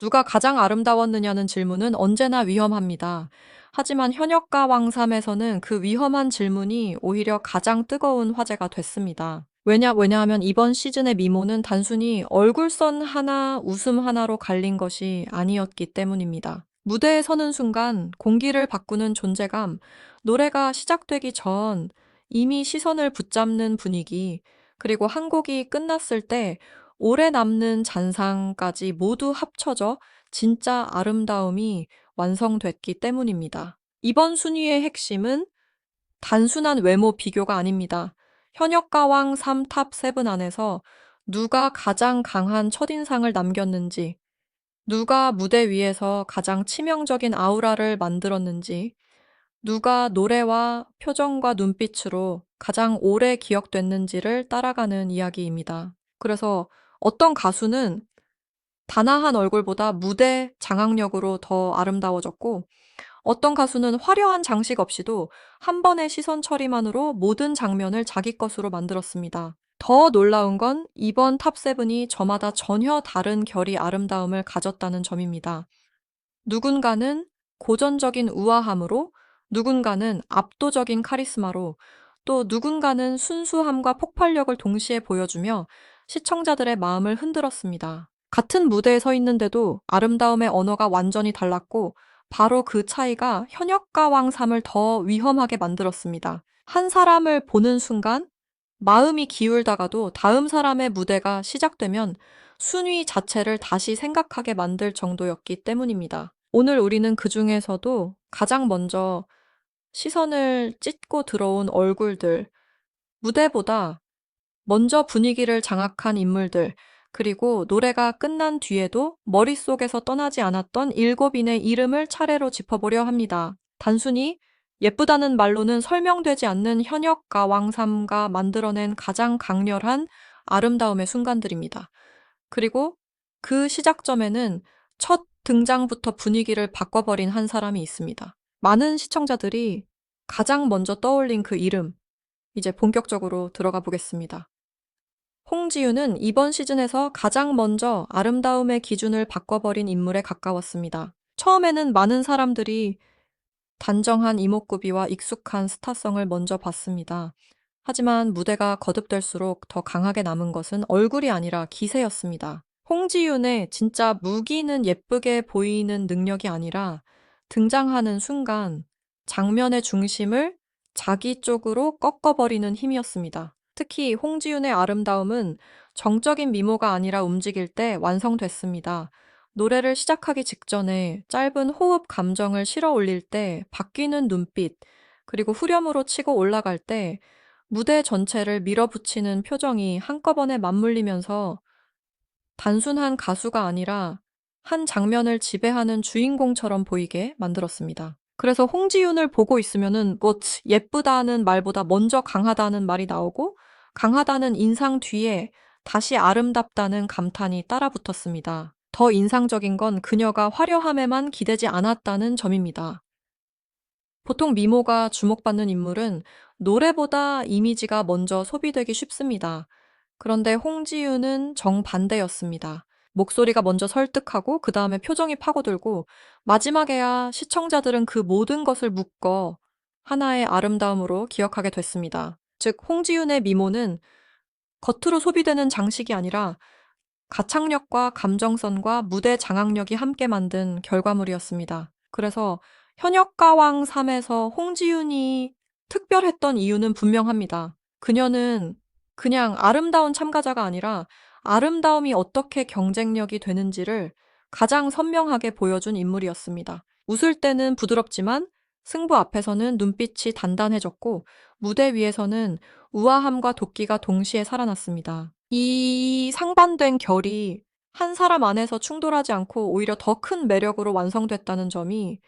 누가 가장 아름다웠느냐는 질문은 언제나 위험합니다. 하지만 현역가 왕삼에서는 그 위험한 질문이 오히려 가장 뜨거운 화제가 됐습니다. 왜냐하면 이번 시즌의 미모는 단순히 얼굴선 하나, 웃음 하나로 갈린 것이 아니었기 때문입니다. 무대에 서는 순간 공기를 바꾸는 존재감, 노래가 시작되기 전 이미 시선을 붙잡는 분위기, 그리고 한 곡이 끝났을 때 오래 남는 잔상까지 모두 합쳐져 진짜 아름다움이 완성됐기 때문입니다. 이번 순위의 핵심은 단순한 외모 비교가 아닙니다. 현역가왕 3탑 7 안에서 누가 가장 강한 첫인상을 남겼는지, 누가 무대 위에서 가장 치명적인 아우라를 만들었는지, 누가 노래와 표정과 눈빛으로 가장 오래 기억됐는지를 따라가는 이야기입니다. 그래서 어떤 가수는 단아한 얼굴보다 무대 장악력으로 더 아름다워졌고, 어떤 가수는 화려한 장식 없이도 한 번의 시선 처리만으로 모든 장면을 자기 것으로 만들었습니다. 더 놀라운 건 이번 탑7이 저마다 전혀 다른 결의 아름다움을 가졌다는 점입니다. 누군가는 고전적인 우아함으로, 누군가는 압도적인 카리스마로, 또 누군가는 순수함과 폭발력을 동시에 보여주며 시청자들의 마음을 흔들었습니다. 같은 무대에 서 있는데도 아름다움의 언어가 완전히 달랐고, 바로 그 차이가 현역가왕3을 더 위험하게 만들었습니다. 한 사람을 보는 순간 마음이 기울다가도 다음 사람의 무대가 시작되면 순위 자체를 다시 생각하게 만들 정도였기 때문입니다. 오늘 우리는 그 중에서도 가장 먼저 시선을 찢고 들어온 얼굴들, 무대보다 먼저 분위기를 장악한 인물들, 그리고 노래가 끝난 뒤에도 머릿속에서 떠나지 않았던 7인의 이름을 차례로 짚어보려 합니다. 단순히 예쁘다는 말로는 설명되지 않는 현역가 왕삼가 만들어낸 가장 강렬한 아름다움의 순간들입니다. 그리고 그 시작점에는 첫 등장부터 분위기를 바꿔버린 한 사람이 있습니다. 많은 시청자들이 가장 먼저 떠올린 그 이름, 이제 본격적으로 들어가 보겠습니다. 홍지윤은 이번 시즌에서 가장 먼저 아름다움의 기준을 바꿔버린 인물에 가까웠습니다. 처음에는 많은 사람들이 단정한 이목구비와 익숙한 스타성을 먼저 봤습니다. 하지만 무대가 거듭될수록 더 강하게 남은 것은 얼굴이 아니라 기세였습니다. 홍지윤의 진짜 무기는 예쁘게 보이는 능력이 아니라 등장하는 순간 장면의 중심을 자기 쪽으로 꺾어버리는 힘이었습니다. 특히 홍지윤의 아름다움은 정적인 미모가 아니라 움직일 때 완성됐습니다. 노래를 시작하기 직전에 짧은 호흡 감정을 실어 올릴 때 바뀌는 눈빛, 그리고 후렴으로 치고 올라갈 때 무대 전체를 밀어붙이는 표정이 한꺼번에 맞물리면서 단순한 가수가 아니라 한 장면을 지배하는 주인공처럼 보이게 만들었습니다. 그래서 홍지윤을 보고 있으면은 뭐 예쁘다는 말보다 먼저 강하다는 말이 나오고 강하다는 인상 뒤에 다시 아름답다는 감탄이 따라 붙었습니다. 더 인상적인 건 그녀가 화려함에만 기대지 않았다는 점입니다. 보통 미모가 주목받는 인물은 노래보다 이미지가 먼저 소비되기 쉽습니다. 그런데 홍지윤은 정반대였습니다. 목소리가 먼저 설득하고 그 다음에 표정이 파고들고 마지막에야 시청자들은 그 모든 것을 묶어 하나의 아름다움으로 기억하게 됐습니다. 즉, 홍지윤의 미모는 겉으로 소비되는 장식이 아니라 가창력과 감정선과 무대 장악력이 함께 만든 결과물이었습니다. 그래서 현역가왕 3에서 홍지윤이 특별했던 이유는 분명합니다. 그녀는 그냥 아름다운 참가자가 아니라 아름다움이 어떻게 경쟁력이 되는지를 가장 선명하게 보여준 인물이었습니다. 웃을 때는 부드럽지만 승부 앞에서는 눈빛이 단단해졌고 무대 위에서는 우아함과 도끼가 동시에 살아났습니다. 이 상반된 결이 한 사람 안에서 충돌하지 않고 오히려 더 큰 매력으로 완성됐다는 점이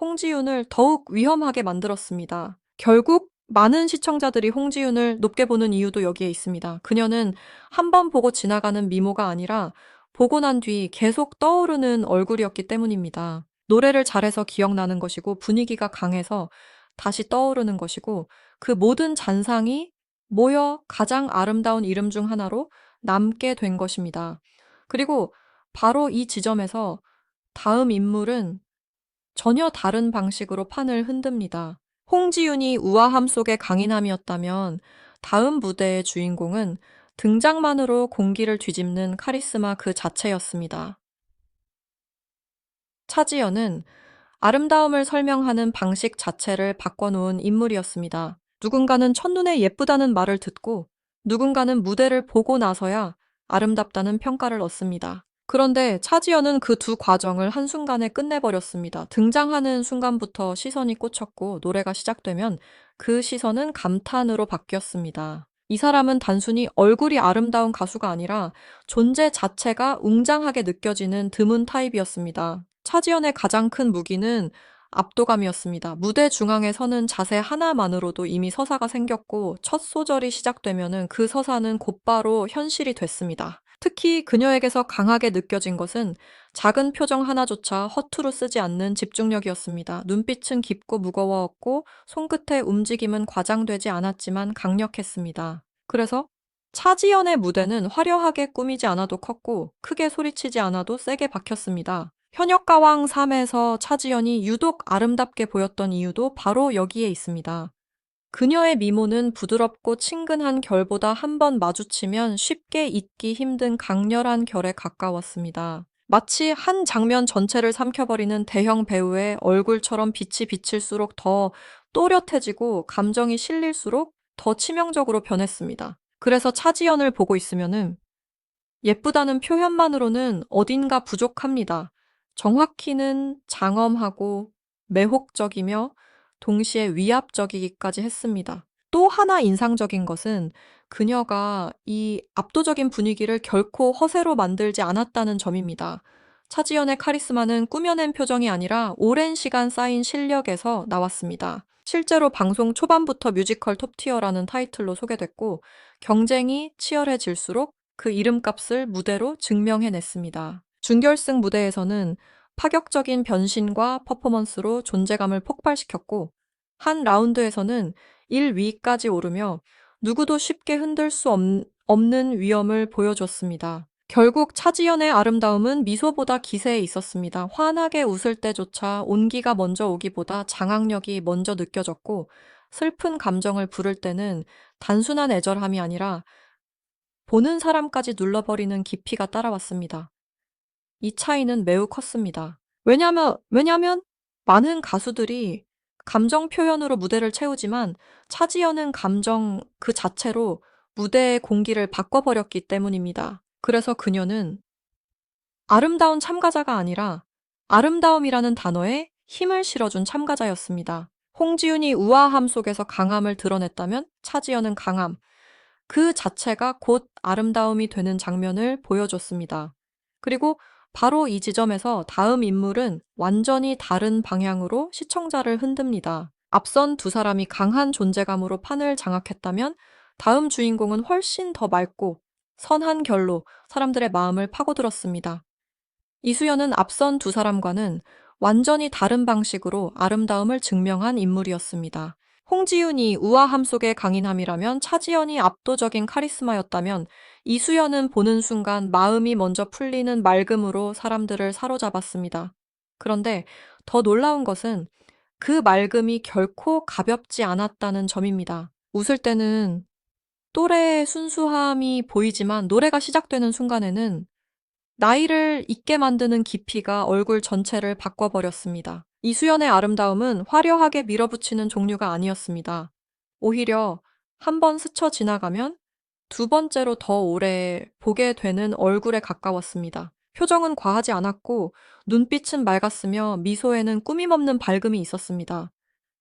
홍지윤을 더욱 위험하게 만들었습니다. 결국 많은 시청자들이 홍지윤을 높게 보는 이유도 여기에 있습니다. 그녀는 한 번 보고 지나가는 미모가 아니라 보고 난 뒤 계속 떠오르는 얼굴이었기 때문입니다. 노래를 잘해서 기억나는 것이고 분위기가 강해서 다시 떠오르는 것이고 그 모든 잔상이 모여 가장 아름다운 이름 중 하나로 남게 된 것입니다. 그리고 바로 이 지점에서 다음 인물은 전혀 다른 방식으로 판을 흔듭니다. 홍지윤이 우아함 속의 강인함이었다면 다음 무대의 주인공은 등장만으로 공기를 뒤집는 카리스마 그 자체였습니다. 차지연은 아름다움을 설명하는 방식 자체를 바꿔놓은 인물이었습니다. 누군가는 첫눈에 예쁘다는 말을 듣고 누군가는 무대를 보고 나서야 아름답다는 평가를 얻습니다. 그런데 차지연은 그 두 과정을 한순간에 끝내버렸습니다. 등장하는 순간부터 시선이 꽂혔고 노래가 시작되면 그 시선은 감탄으로 바뀌었습니다. 이 사람은 단순히 얼굴이 아름다운 가수가 아니라 존재 자체가 웅장하게 느껴지는 드문 타입이었습니다. 차지연의 가장 큰 무기는 압도감이었습니다. 무대 중앙에 서는 자세 하나만으로도 이미 서사가 생겼고 첫 소절이 시작되면은 그 서사는 곧바로 현실이 됐습니다. 특히 그녀에게서 강하게 느껴진 것은 작은 표정 하나조차 허투루 쓰지 않는 집중력이었습니다. 눈빛은 깊고 무거웠고 손끝의 움직임은 과장되지 않았지만 강력했습니다. 그래서 차지연의 무대는 화려하게 꾸미지 않아도 컸고 크게 소리치지 않아도 세게 박혔습니다. 현역가왕 3에서 차지연이 유독 아름답게 보였던 이유도 바로 여기에 있습니다. 그녀의 미모는 부드럽고 친근한 결보다 한 번 마주치면 쉽게 잊기 힘든 강렬한 결에 가까웠습니다. 마치 한 장면 전체를 삼켜버리는 대형 배우의 얼굴처럼 빛이 비칠수록 더 또렷해지고 감정이 실릴수록 더 치명적으로 변했습니다. 그래서 차지연을 보고 있으면은 예쁘다는 표현만으로는 어딘가 부족합니다. 정확히는 장엄하고 매혹적이며 동시에 위압적이기까지 했습니다. 또 하나 인상적인 것은 그녀가 이 압도적인 분위기를 결코 허세로 만들지 않았다는 점입니다. 차지연의 카리스마는 꾸며낸 표정이 아니라 오랜 시간 쌓인 실력에서 나왔습니다. 실제로 방송 초반부터 뮤지컬 톱티어라는 타이틀로 소개됐고 경쟁이 치열해질수록 그 이름값을 무대로 증명해냈습니다. 준결승 무대에서는 파격적인 변신과 퍼포먼스로 존재감을 폭발시켰고 한 라운드에서는 1위까지 오르며 누구도 쉽게 흔들 수 없는 위엄을 보여줬습니다. 결국 차지연의 아름다움은 미소보다 기세에 있었습니다. 환하게 웃을 때조차 온기가 먼저 오기보다 장악력이 먼저 느껴졌고 슬픈 감정을 부를 때는 단순한 애절함이 아니라 보는 사람까지 눌러버리는 깊이가 따라왔습니다. 이 차이는 매우 컸습니다. 왜냐면 많은 가수들이 감정 표현으로 무대를 채우지만 차지연은 감정 그 자체로 무대의 공기를 바꿔버렸기 때문입니다. 그래서 그녀는 아름다운 참가자가 아니라 아름다움이라는 단어에 힘을 실어준 참가자였습니다. 홍지윤이 우아함 속에서 강함을 드러냈다면 차지연은 강함, 그 자체가 곧 아름다움이 되는 장면을 보여줬습니다. 그리고 바로 이 지점에서 다음 인물은 완전히 다른 방향으로 시청자를 흔듭니다. 앞선 두 사람이 강한 존재감으로 판을 장악했다면 다음 주인공은 훨씬 더 맑고 선한 결로 사람들의 마음을 파고들었습니다. 이수연은 앞선 두 사람과는 완전히 다른 방식으로 아름다움을 증명한 인물이었습니다. 홍지윤이 우아함 속의 강인함이라면 차지연이 압도적인 카리스마였다면 이수연은 보는 순간 마음이 먼저 풀리는 맑음으로 사람들을 사로잡았습니다. 그런데 더 놀라운 것은 그 맑음이 결코 가볍지 않았다는 점입니다. 웃을 때는 또래의 순수함이 보이지만 노래가 시작되는 순간에는 나이를 잊게 만드는 깊이가 얼굴 전체를 바꿔버렸습니다. 이수연의 아름다움은 화려하게 밀어붙이는 종류가 아니었습니다. 오히려 한 번 스쳐 지나가면 두 번째로 더 오래 보게 되는 얼굴에 가까웠습니다. 표정은 과하지 않았고 눈빛은 맑았으며 미소에는 꾸밈없는 밝음이 있었습니다.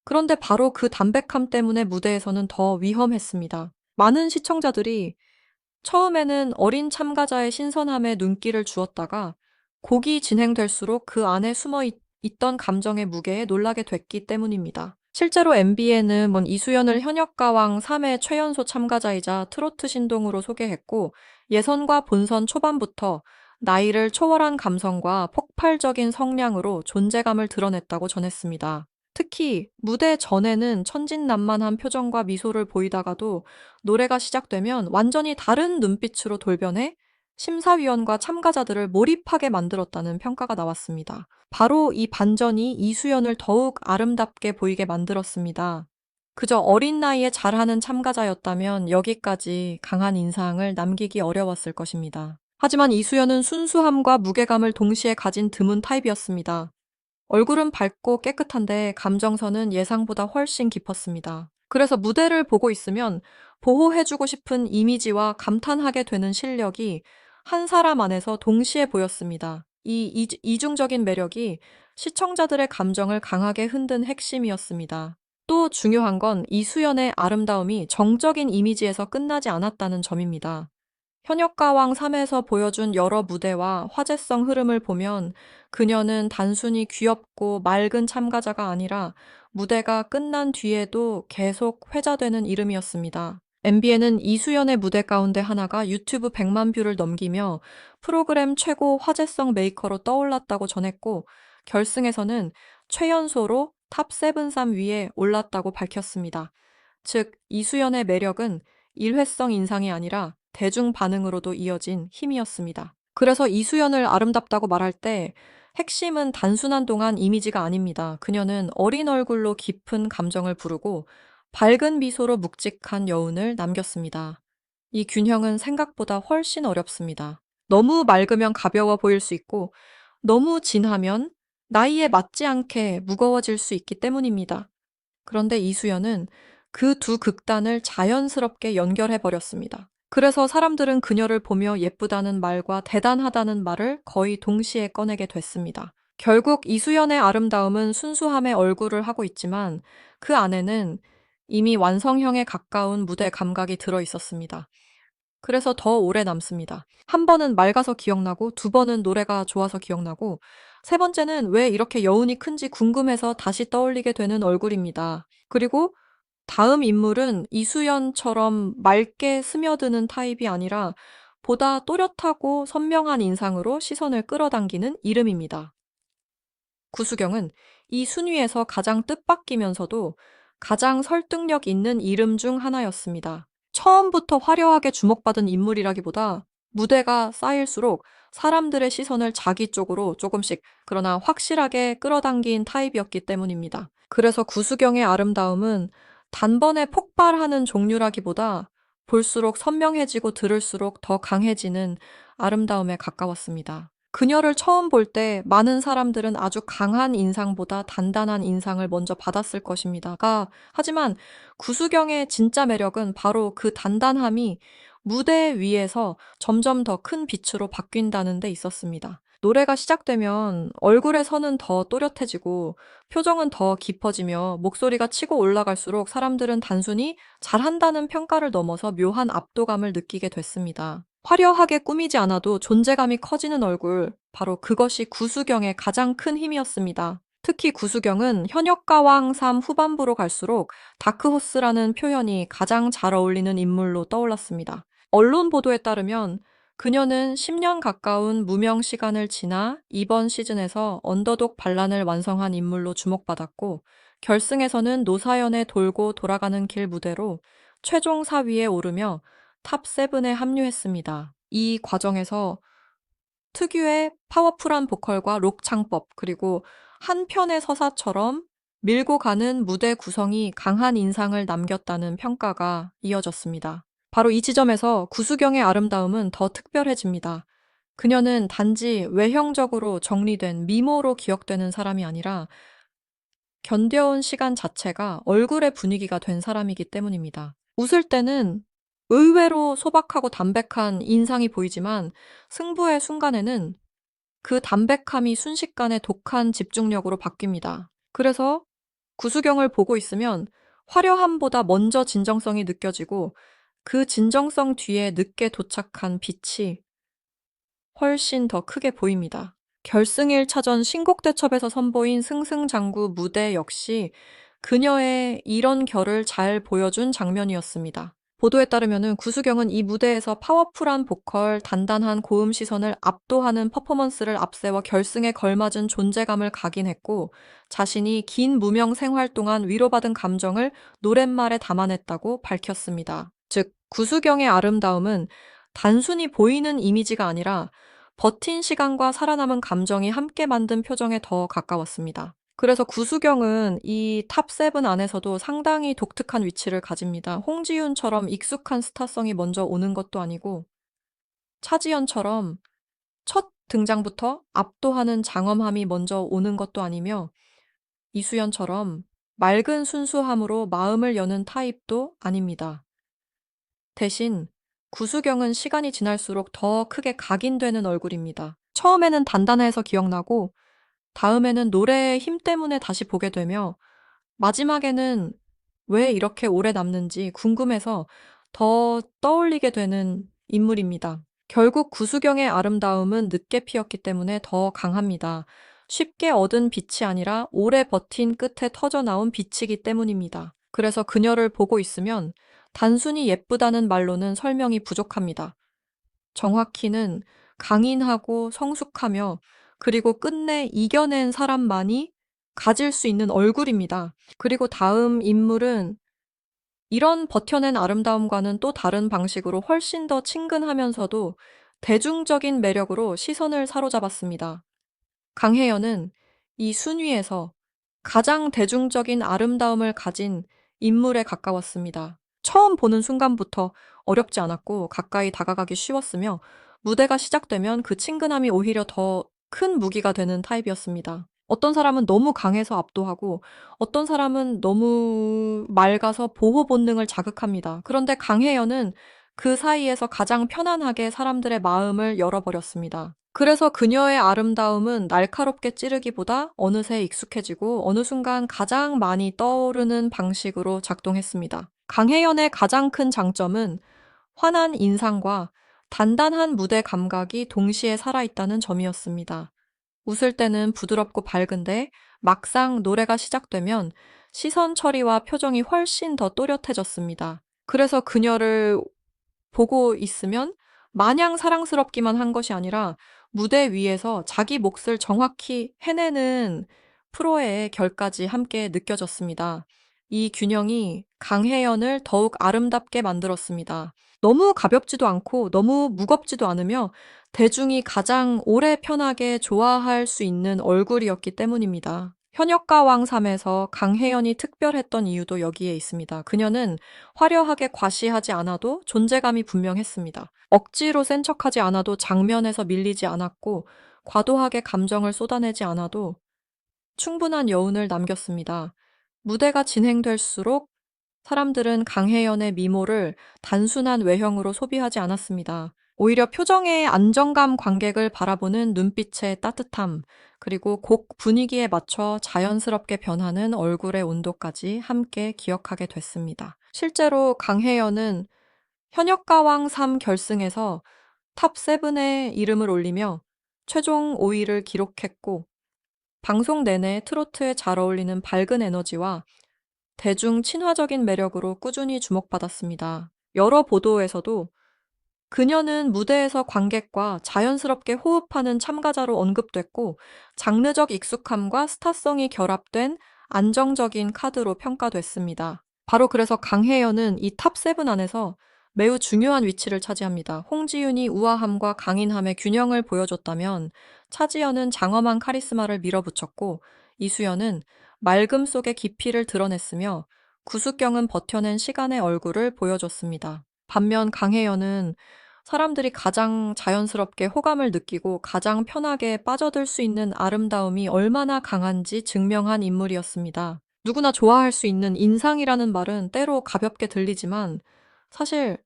그런데 바로 그 담백함 때문에 무대에서는 더 위험했습니다. 많은 시청자들이 처음에는 어린 참가자의 신선함에 눈길을 주었다가 곡이 진행될수록 그 안에 있던 감정의 무게에 놀라게 됐기 때문입니다. 실제로 MBN은 이수연을 현역가왕 3회 최연소 참가자이자 트로트 신동으로 소개했고 예선과 본선 초반부터 나이를 초월한 감성과 폭발적인 성량으로 존재감을 드러냈다고 전했습니다. 특히 무대 전에는 천진난만한 표정과 미소를 보이다가도 노래가 시작되면 완전히 다른 눈빛으로 돌변해 심사위원과 참가자들을 몰입하게 만들었다는 평가가 나왔습니다. 바로 이 반전이 이수연을 더욱 아름답게 보이게 만들었습니다. 그저 어린 나이에 잘하는 참가자였다면 여기까지 강한 인상을 남기기 어려웠을 것입니다. 하지만 이수연은 순수함과 무게감을 동시에 가진 드문 타입이었습니다. 얼굴은 밝고 깨끗한데 감정선은 예상보다 훨씬 깊었습니다. 그래서 무대를 보고 있으면 보호해주고 싶은 이미지와 감탄하게 되는 실력이 한 사람 안에서 동시에 보였습니다. 이 이중적인 매력이 시청자들의 감정을 강하게 흔든 핵심이었습니다. 또 중요한 건 이수연의 아름다움이 정적인 이미지에서 끝나지 않았다는 점입니다. 현역가왕 3에서 보여준 여러 무대와 화제성 흐름을 보면 그녀는 단순히 귀엽고 맑은 참가자가 아니라 무대가 끝난 뒤에도 계속 회자되는 이름이었습니다. MBN은 이수연의 무대 가운데 하나가 유튜브 100만 뷰를 넘기며 프로그램 최고 화제성 메이커로 떠올랐다고 전했고, 결승에서는 최연소로 탑7 위에 올랐다고 밝혔습니다. 즉, 이수연의 매력은 일회성 인상이 아니라 대중 반응으로도 이어진 힘이었습니다. 그래서 이수연을 아름답다고 말할 때 핵심은 단순한 동안 이미지가 아닙니다. 그녀는 어린 얼굴로 깊은 감정을 부르고 밝은 미소로 묵직한 여운을 남겼습니다. 이 균형은 생각보다 훨씬 어렵습니다. 너무 맑으면 가벼워 보일 수 있고, 너무 진하면 나이에 맞지 않게 무거워질 수 있기 때문입니다. 그런데 이수연은 그 두 극단을 자연스럽게 연결해 버렸습니다. 그래서 사람들은 그녀를 보며 예쁘다는 말과 대단하다는 말을 거의 동시에 꺼내게 됐습니다. 결국 이수연의 아름다움은 순수함의 얼굴을 하고 있지만 그 안에는 이미 완성형에 가까운 무대 감각이 들어 있었습니다. 그래서 더 오래 남습니다. 한 번은 맑아서 기억나고, 두 번은 노래가 좋아서 기억나고, 세 번째는 왜 이렇게 여운이 큰지 궁금해서 다시 떠올리게 되는 얼굴입니다. 그리고 다음 인물은 이수연처럼 맑게 스며드는 타입이 아니라 보다 또렷하고 선명한 인상으로 시선을 끌어당기는 이름입니다. 구수경은 이 순위에서 가장 뜻밖이면서도 가장 설득력 있는 이름 중 하나였습니다. 처음부터 화려하게 주목받은 인물이라기보다 무대가 쌓일수록 사람들의 시선을 자기 쪽으로 조금씩, 그러나 확실하게 끌어당긴 타입이었기 때문입니다. 그래서 구수경의 아름다움은 단번에 폭발하는 종류라기보다 볼수록 선명해지고 들을수록 더 강해지는 아름다움에 가까웠습니다. 그녀를 처음 볼 때 많은 사람들은 아주 강한 인상보다 단단한 인상을 먼저 받았을 것입니다. 하지만 구수경의 진짜 매력은 바로 그 단단함이 무대 위에서 점점 더 큰 빛으로 바뀐다는 데 있었습니다. 노래가 시작되면 얼굴의 선은 더 또렷해지고 표정은 더 깊어지며 목소리가 치고 올라갈수록 사람들은 단순히 잘한다는 평가를 넘어서 묘한 압도감을 느끼게 됐습니다. 화려하게 꾸미지 않아도 존재감이 커지는 얼굴, 바로 그것이 구수경의 가장 큰 힘이었습니다. 특히 구수경은 현역가왕 3 후반부로 갈수록 다크호스라는 표현이 가장 잘 어울리는 인물로 떠올랐습니다. 언론 보도에 따르면 그녀는 10년 가까운 무명 시간을 지나 이번 시즌에서 언더독 반란을 완성한 인물로 주목받았고, 결승에서는 노사연의 돌고 돌아가는 길 무대로 최종 4위에 오르며 탑7에 합류했습니다. 이 과정에서 특유의 파워풀한 보컬과 록 창법, 그리고 한 편의 서사처럼 밀고 가는 무대 구성이 강한 인상을 남겼다는 평가가 이어졌습니다. 바로 이 지점에서 구수경의 아름다움은 더 특별해집니다. 그녀는 단지 외형적으로 정리된 미모로 기억되는 사람이 아니라 견뎌온 시간 자체가 얼굴의 분위기가 된 사람이기 때문입니다. 웃을 때는 의외로 소박하고 담백한 인상이 보이지만 승부의 순간에는 그 담백함이 순식간에 독한 집중력으로 바뀝니다. 그래서 구수경을 보고 있으면 화려함보다 먼저 진정성이 느껴지고, 그 진정성 뒤에 늦게 도착한 빛이 훨씬 더 크게 보입니다. 결승 1차전 신곡대첩에서 선보인 승승장구 무대 역시 그녀의 이런 결을 잘 보여준 장면이었습니다. 보도에 따르면 구수경은 이 무대에서 파워풀한 보컬, 단단한 고음 시선을 압도하는 퍼포먼스를 앞세워 결승에 걸맞은 존재감을 각인했고, 자신이 긴 무명 생활 동안 위로받은 감정을 노랫말에 담아냈다고 밝혔습니다. 즉, 구수경의 아름다움은 단순히 보이는 이미지가 아니라 버틴 시간과 살아남은 감정이 함께 만든 표정에 더 가까웠습니다. 그래서 구수경은 이 탑7 안에서도 상당히 독특한 위치를 가집니다. 홍지윤처럼 익숙한 스타성이 먼저 오는 것도 아니고 차지연처럼 첫 등장부터 압도하는 장엄함이 먼저 오는 것도 아니며 이수연처럼 맑은 순수함으로 마음을 여는 타입도 아닙니다. 대신 구수경은 시간이 지날수록 더 크게 각인되는 얼굴입니다. 처음에는 단단해서 기억나고 다음에는 노래의 힘 때문에 다시 보게 되며 마지막에는 왜 이렇게 오래 남는지 궁금해서 더 떠올리게 되는 인물입니다. 결국 구수경의 아름다움은 늦게 피었기 때문에 더 강합니다. 쉽게 얻은 빛이 아니라 오래 버틴 끝에 터져나온 빛이기 때문입니다. 그래서 그녀를 보고 있으면 단순히 예쁘다는 말로는 설명이 부족합니다. 정확히는 강인하고 성숙하며 그리고 끝내 이겨낸 사람만이 가질 수 있는 얼굴입니다. 그리고 다음 인물은 이런 버텨낸 아름다움과는 또 다른 방식으로 훨씬 더 친근하면서도 대중적인 매력으로 시선을 사로잡았습니다. 강혜연은 이 순위에서 가장 대중적인 아름다움을 가진 인물에 가까웠습니다. 처음 보는 순간부터 어렵지 않았고 가까이 다가가기 쉬웠으며 무대가 시작되면 그 친근함이 오히려 더 큰 무기가 되는 타입이었습니다. 어떤 사람은 너무 강해서 압도하고 어떤 사람은 너무 맑아서 보호 본능을 자극합니다. 그런데 강혜연은 그 사이에서 가장 편안하게 사람들의 마음을 열어버렸습니다. 그래서 그녀의 아름다움은 날카롭게 찌르기보다 어느새 익숙해지고 어느 순간 가장 많이 떠오르는 방식으로 작동했습니다. 강혜연의 가장 큰 장점은 환한 인상과 단단한 무대 감각이 동시에 살아있다는 점이었습니다. 웃을 때는 부드럽고 밝은데 막상 노래가 시작되면 시선 처리와 표정이 훨씬 더 또렷해졌습니다. 그래서 그녀를 보고 있으면 마냥 사랑스럽기만 한 것이 아니라 무대 위에서 자기 몫을 정확히 해내는 프로의 결까지 함께 느껴졌습니다. 이 균형이 강혜연을 더욱 아름답게 만들었습니다. 너무 가볍지도 않고 너무 무겁지도 않으며 대중이 가장 오래 편하게 좋아할 수 있는 얼굴이었기 때문입니다. 현역가왕 3에서 강혜연이 특별했던 이유도 여기에 있습니다. 그녀는 화려하게 과시하지 않아도 존재감이 분명했습니다. 억지로 센 척하지 않아도 장면에서 밀리지 않았고 과도하게 감정을 쏟아내지 않아도 충분한 여운을 남겼습니다. 무대가 진행될수록 사람들은 강혜연의 미모를 단순한 외형으로 소비하지 않았습니다. 오히려 표정의 안정감, 관객을 바라보는 눈빛의 따뜻함, 그리고 곡 분위기에 맞춰 자연스럽게 변하는 얼굴의 온도까지 함께 기억하게 됐습니다. 실제로 강혜연은 현역가왕 3 결승에서 탑7에 이름을 올리며 최종 5위를 기록했고 방송 내내 트로트에 잘 어울리는 밝은 에너지와 대중 친화적인 매력으로 꾸준히 주목받았습니다. 여러 보도에서도 그녀는 무대에서 관객과 자연스럽게 호흡하는 참가자로 언급됐고 장르적 익숙함과 스타성이 결합된 안정적인 카드로 평가됐습니다. 바로 그래서 강혜연은 이 탑7 안에서 매우 중요한 위치를 차지합니다. 홍지윤이 우아함과 강인함의 균형을 보여줬다면 차지연은 장엄한 카리스마를 밀어붙였고 이수연은 맑음 속의 깊이를 드러냈으며 구수경은 버텨낸 시간의 얼굴을 보여줬습니다. 반면 강혜연은 사람들이 가장 자연스럽게 호감을 느끼고 가장 편하게 빠져들 수 있는 아름다움이 얼마나 강한지 증명한 인물이었습니다. 누구나 좋아할 수 있는 인상이라는 말은 때로 가볍게 들리지만 사실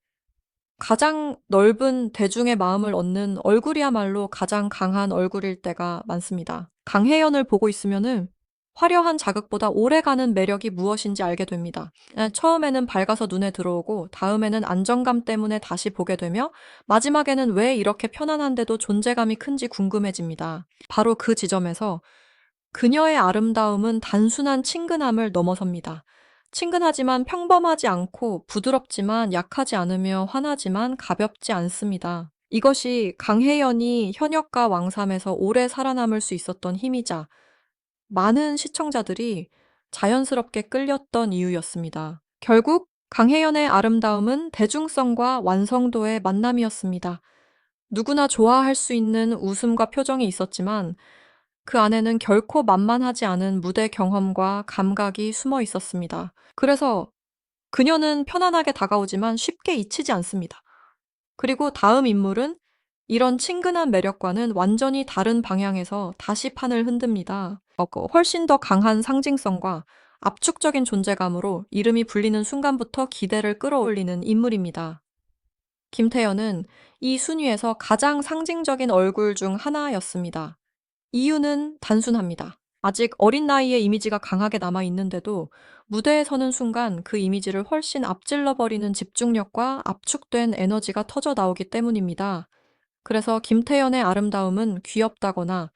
가장 넓은 대중의 마음을 얻는 얼굴이야말로 가장 강한 얼굴일 때가 많습니다. 강혜연을 보고 있으면은 화려한 자극보다 오래가는 매력이 무엇인지 알게 됩니다. 처음에는 밝아서 눈에 들어오고 다음에는 안정감 때문에 다시 보게 되며 마지막에는 왜 이렇게 편안한데도 존재감이 큰지 궁금해집니다. 바로 그 지점에서 그녀의 아름다움은 단순한 친근함을 넘어섭니다. 친근하지만 평범하지 않고 부드럽지만 약하지 않으며 환하지만 가볍지 않습니다. 이것이 강혜연이 현역가 왕삼에서 오래 살아남을 수 있었던 힘이자 많은 시청자들이 자연스럽게 끌렸던 이유였습니다. 결국 강혜연의 아름다움은 대중성과 완성도의 만남이었습니다. 누구나 좋아할 수 있는 웃음과 표정이 있었지만 그 안에는 결코 만만하지 않은 무대 경험과 감각이 숨어 있었습니다. 그래서 그녀는 편안하게 다가오지만 쉽게 잊히지 않습니다. 그리고 다음 인물은 이런 친근한 매력과는 완전히 다른 방향에서 다시 판을 흔듭니다. 훨씬 더 강한 상징성과 압축적인 존재감으로 이름이 불리는 순간부터 기대를 끌어올리는 인물입니다. 김태현은 이 순위에서 가장 상징적인 얼굴 중 하나였습니다. 이유는 단순합니다. 아직 어린 나이에 이미지가 강하게 남아 있는데도 무대에 서는 순간 그 이미지를 훨씬 앞질러버리는 집중력과 압축된 에너지가 터져 나오기 때문입니다. 그래서 김태현의 아름다움은 귀엽다거나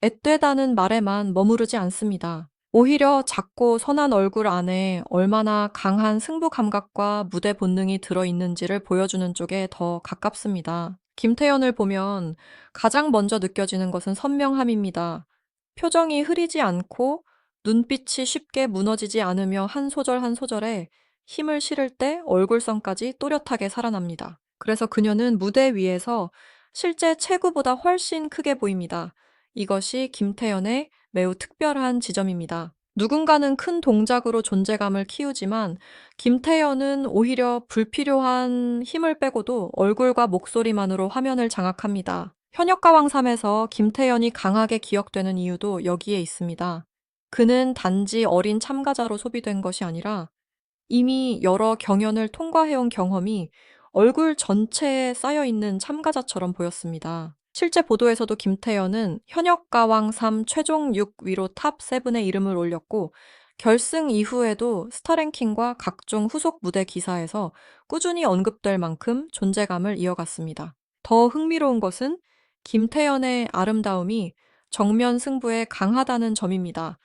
앳되다는 말에만 머무르지 않습니다. 오히려 작고 선한 얼굴 안에 얼마나 강한 승부 감각과 무대 본능이 들어있는지를 보여주는 쪽에 더 가깝습니다. 김태현을 보면 가장 먼저 느껴지는 것은 선명함입니다. 표정이 흐리지 않고 눈빛이 쉽게 무너지지 않으며 한 소절 한 소절에 힘을 실을 때 얼굴선까지 또렷하게 살아납니다. 그래서 그녀는 무대 위에서 실제 체구보다 훨씬 크게 보입니다. 이것이 김태현의 매우 특별한 지점입니다. 누군가는 큰 동작으로 존재감을 키우지만 김태현은 오히려 불필요한 힘을 빼고도 얼굴과 목소리만으로 화면을 장악합니다. 현역가왕3에서 김태현이 강하게 기억되는 이유도 여기에 있습니다. 그는 단지 어린 참가자로 소비된 것이 아니라 이미 여러 경연을 통과해온 경험이 얼굴 전체에 쌓여있는 참가자처럼 보였습니다. 실제 보도에서도 김태현은 현역가왕 3 최종 6위로 탑 7에 이름을 올렸고 결승 이후에도 스타랭킹과 각종 후속 무대 기사에서 꾸준히 언급될 만큼 존재감을 이어갔습니다. 더 흥미로운 것은 김태현의 아름다움이 정면 승부에 강하다는 점입니다.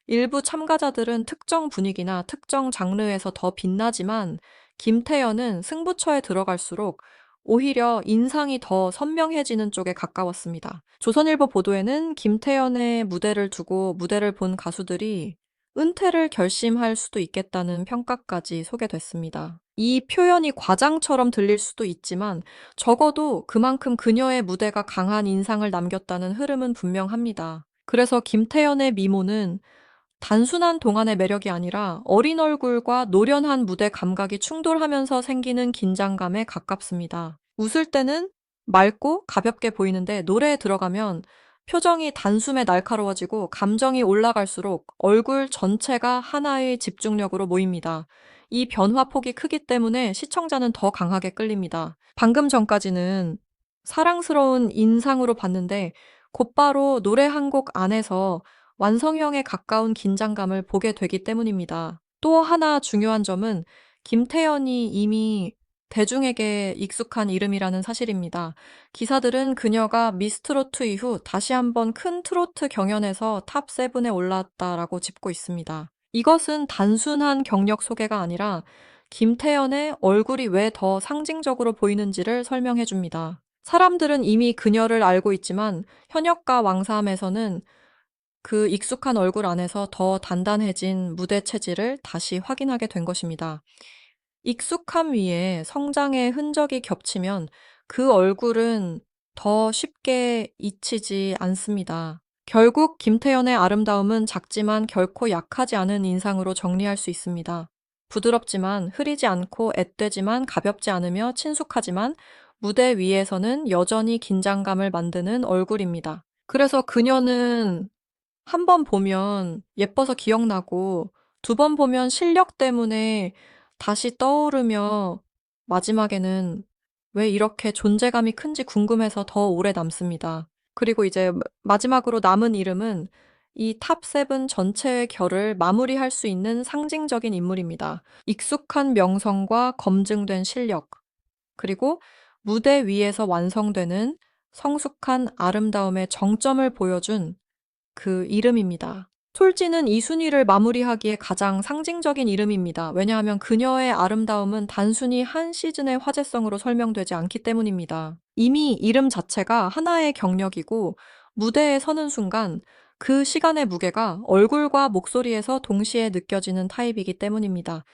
일부 참가자들은 특정 분위기나 특정 장르에서 더 빛나지만 김태현은 승부처에 들어갈수록 오히려 인상이 더 선명해지는 쪽에 가까웠습니다. 조선일보 보도에는 김태현의 무대를 두고 무대를 본 가수들이 은퇴를 결심할 수도 있겠다는 평가까지 소개됐습니다. 이 표현이 과장처럼 들릴 수도 있지만 적어도 그만큼 그녀의 무대가 강한 인상을 남겼다는 흐름은 분명합니다. 그래서 김태현의 미모는 단순한 동안의 매력이 아니라 어린 얼굴과 노련한 무대 감각이 충돌하면서 생기는 긴장감에 가깝습니다. 웃을 때는 맑고 가볍게 보이는데 노래에 들어가면 표정이 단숨에 날카로워지고 감정이 올라갈수록 얼굴 전체가 하나의 집중력으로 모입니다. 이 변화폭이 크기 때문에 시청자는 더 강하게 끌립니다. 방금 전까지는 사랑스러운 인상으로 봤는데 곧바로 노래 한 곡 안에서 완성형에 가까운 긴장감을 보게 되기 때문입니다. 또 하나 중요한 점은 김태현이 이미 대중에게 익숙한 이름이라는 사실입니다. 기사들은 그녀가 미스트로트 이후 다시 한번 큰 트로트 경연에서 탑 7에 올랐다라고 짚고 있습니다. 이것은 단순한 경력 소개가 아니라 김태현의 얼굴이 왜 더 상징적으로 보이는지를 설명해 줍니다. 사람들은 이미 그녀를 알고 있지만 현역가 왕삼에서는 그 익숙한 얼굴 안에서 더 단단해진 무대 체질을 다시 확인하게 된 것입니다. 익숙함 위에 성장의 흔적이 겹치면 그 얼굴은 더 쉽게 잊히지 않습니다. 결국 김태현의 아름다움은 작지만 결코 약하지 않은 인상으로 정리할 수 있습니다. 부드럽지만 흐리지 않고 앳되지만 가볍지 않으며 친숙하지만 무대 위에서는 여전히 긴장감을 만드는 얼굴입니다. 그래서 그녀는 한 번 보면 예뻐서 기억나고 두 번 보면 실력 때문에 다시 떠오르며 마지막에는 왜 이렇게 존재감이 큰지 궁금해서 더 오래 남습니다. 그리고 이제 마지막으로 남은 이름은 이 탑 7 전체의 결을 마무리할 수 있는 상징적인 인물입니다. 익숙한 명성과 검증된 실력, 그리고 무대 위에서 완성되는 성숙한 아름다움의 정점을 보여준 그 이름입니다. 솔지는 이 순위를 마무리하기에 가장 상징적인 이름입니다. 왜냐하면 그녀의 아름다움은 단순히 한 시즌의 화제성으로 설명되지 않기 때문입니다. 이미 이름 자체가 하나의 경력이고 무대에 서는 순간 그 시간의 무게가 얼굴과 목소리에서 동시에 느껴지는 타입이기 때문입니다.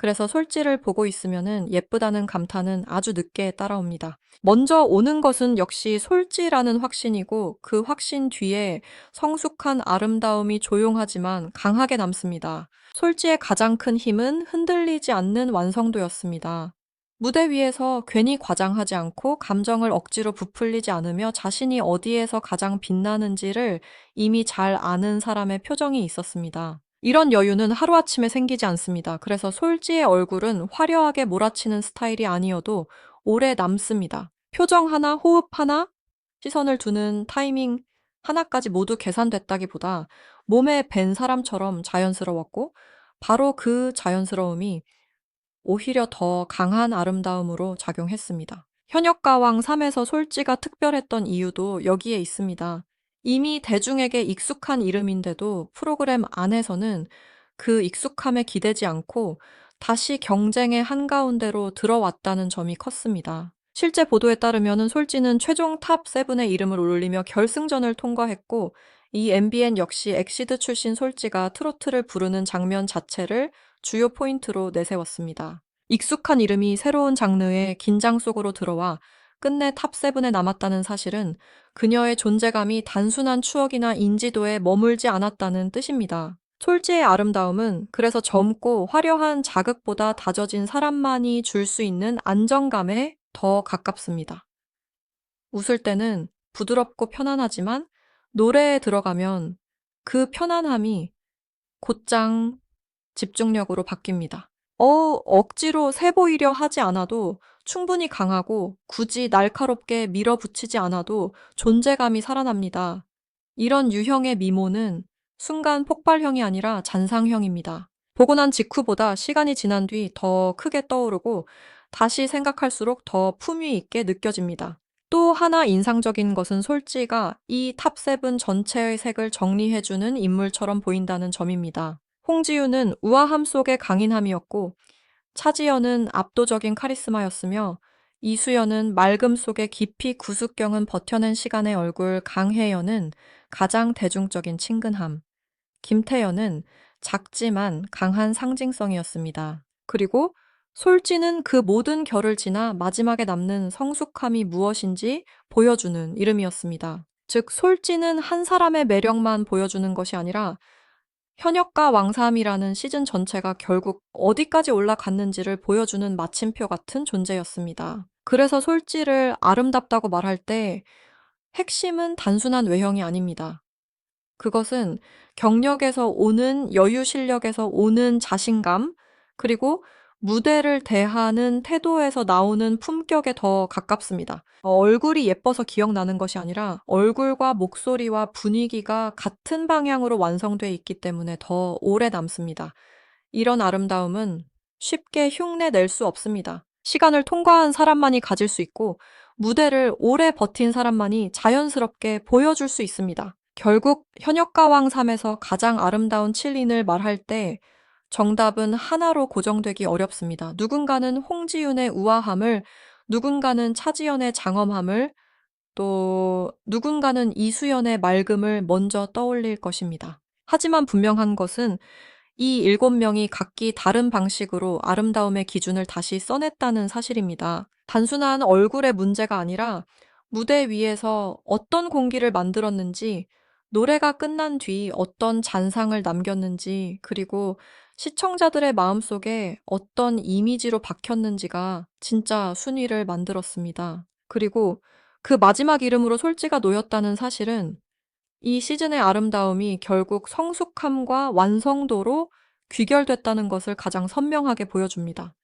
그래서 솔지를 보고 있으면은 예쁘다는 감탄은 아주 늦게 따라옵니다. 먼저 오는 것은 역시 솔지라는 확신이고 그 확신 뒤에 성숙한 아름다움이 조용하지만 강하게 남습니다. 솔지의 가장 큰 힘은 흔들리지 않는 완성도였습니다. 무대 위에서 괜히 과장하지 않고 감정을 억지로 부풀리지 않으며 자신이 어디에서 가장 빛나는지를 이미 잘 아는 사람의 표정이 있었습니다. 이런 여유는 하루아침에 생기지 않습니다. 그래서 솔지의 얼굴은 화려하게 몰아치는 스타일이 아니어도 오래 남습니다. 표정 하나, 호흡 하나, 시선을 두는 타이밍 하나까지 모두 계산됐다기보다 몸에 밴 사람처럼 자연스러웠고 바로 그 자연스러움이 오히려 더 강한 아름다움으로 작용했습니다. 현역가왕 3에서 솔지가 특별했던 이유도 여기에 있습니다. 이미 대중에게 익숙한 이름인데도 프로그램 안에서는 그 익숙함에 기대지 않고 다시 경쟁의 한가운데로 들어왔다는 점이 컸습니다. 실제 보도에 따르면 솔지는 최종 탑 7의 이름을 올리며 결승전을 통과했고 이 MBN 역시 엑시드 출신 솔지가 트로트를 부르는 장면 자체를 주요 포인트로 내세웠습니다. 익숙한 이름이 새로운 장르의 긴장 속으로 들어와 끝내 탑7에 남았다는 사실은 그녀의 존재감이 단순한 추억이나 인지도에 머물지 않았다는 뜻입니다. 솔지의 아름다움은 그래서 젊고 화려한 자극보다 다져진 사람만이 줄 수 있는 안정감에 더 가깝습니다. 웃을 때는 부드럽고 편안하지만 노래에 들어가면 그 편안함이 곧장 집중력으로 바뀝니다. 억지로 세 보이려 하지 않아도 충분히 강하고 굳이 날카롭게 밀어붙이지 않아도 존재감이 살아납니다. 이런 유형의 미모는 순간 폭발형이 아니라 잔상형입니다. 보고 난 직후보다 시간이 지난 뒤 더 크게 떠오르고 다시 생각할수록 더 품위 있게 느껴집니다. 또 하나 인상적인 것은 솔지가 이 탑7 전체의 색을 정리해주는 인물처럼 보인다는 점입니다. 홍지유는 우아함 속의 강인함이었고 차지연은 압도적인 카리스마였으며 이수연은 맑음 속의 깊이 구숙경은 버텨낸 시간의 얼굴 강혜연은 가장 대중적인 친근함, 김태연은 작지만 강한 상징성이었습니다. 그리고 솔지는 그 모든 결을 지나 마지막에 남는 성숙함이 무엇인지 보여주는 이름이었습니다. 즉, 솔지는 한 사람의 매력만 보여주는 것이 아니라 현역과 왕삼이라는 시즌 전체가 결국 어디까지 올라갔는지를 보여주는 마침표 같은 존재였습니다. 그래서 솔지를 아름답다고 말할 때 핵심은 단순한 외형이 아닙니다. 그것은 경력에서 오는 여유 실력에서 오는 자신감, 그리고 무대를 대하는 태도에서 나오는 품격에 더 가깝습니다. 얼굴이 예뻐서 기억나는 것이 아니라 얼굴과 목소리와 분위기가 같은 방향으로 완성되어 있기 때문에 더 오래 남습니다. 이런 아름다움은 쉽게 흉내 낼 수 없습니다. 시간을 통과한 사람만이 가질 수 있고 무대를 오래 버틴 사람만이 자연스럽게 보여줄 수 있습니다. 결국 현역가왕 3에서 가장 아름다운 7인을 말할 때 정답은 하나로 고정되기 어렵습니다. 누군가는 홍지윤의 우아함을, 누군가는 차지연의 장엄함을, 또 누군가는 이수연의 맑음을 먼저 떠올릴 것입니다. 하지만 분명한 것은 이 7명이 각기 다른 방식으로 아름다움의 기준을 다시 써냈다는 사실입니다. 단순한 얼굴의 문제가 아니라 무대 위에서 어떤 공기를 만들었는지, 노래가 끝난 뒤 어떤 잔상을 남겼는지, 그리고 시청자들의 마음속에 어떤 이미지로 박혔는지가 진짜 순위를 만들었습니다. 그리고 그 마지막 이름으로 솔지가 놓였다는 사실은 이 시즌의 아름다움이 결국 성숙함과 완성도로 귀결됐다는 것을 가장 선명하게 보여줍니다.